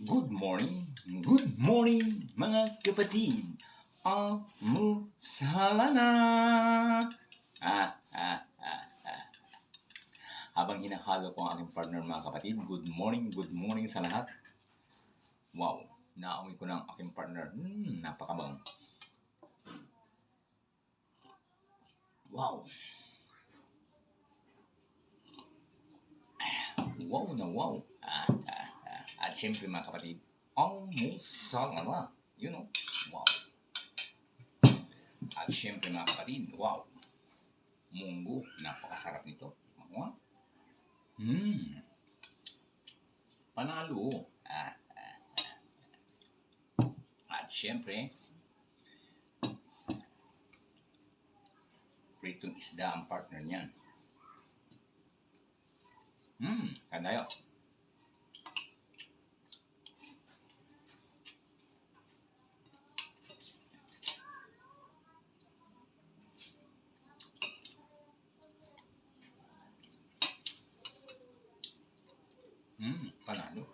Good morning mga kapatid. Almusala na. Ah, ah, ah, ah. Habang hinahalo ko ang aking partner mga kapatid, good morning sa lahat. Wow, naamoy ko na ang aking partner. Napakabango. Wow. Wow na wow. At syempre mga kapatid, almusala na. You know, wow. At syempre mga kapatid, wow. Munggo, napakasarap nito. Wow. Panalo. At syempre, pritong isda ang partner niyan. Kandayo. Panalo.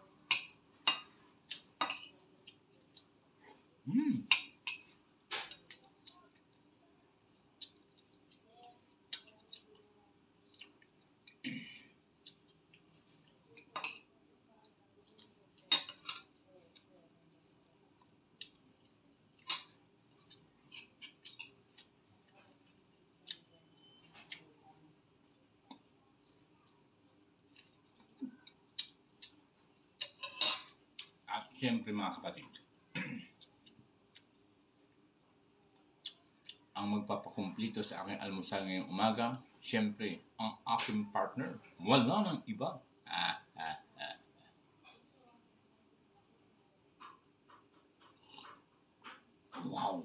At syempre mga kapatid, ang magpapakumplito sa aking almusal ngayong umaga, syempre, ang aking partner. Wala nang iba. Wow.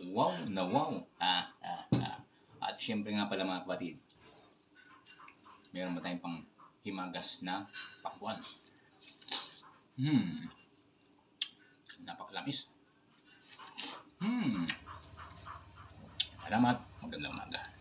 Wow na wow. At syempre nga pala mga kapatid, meron ba tayong pang himagas na pakwan? Napakalamis. Salamat. Magandang umaga.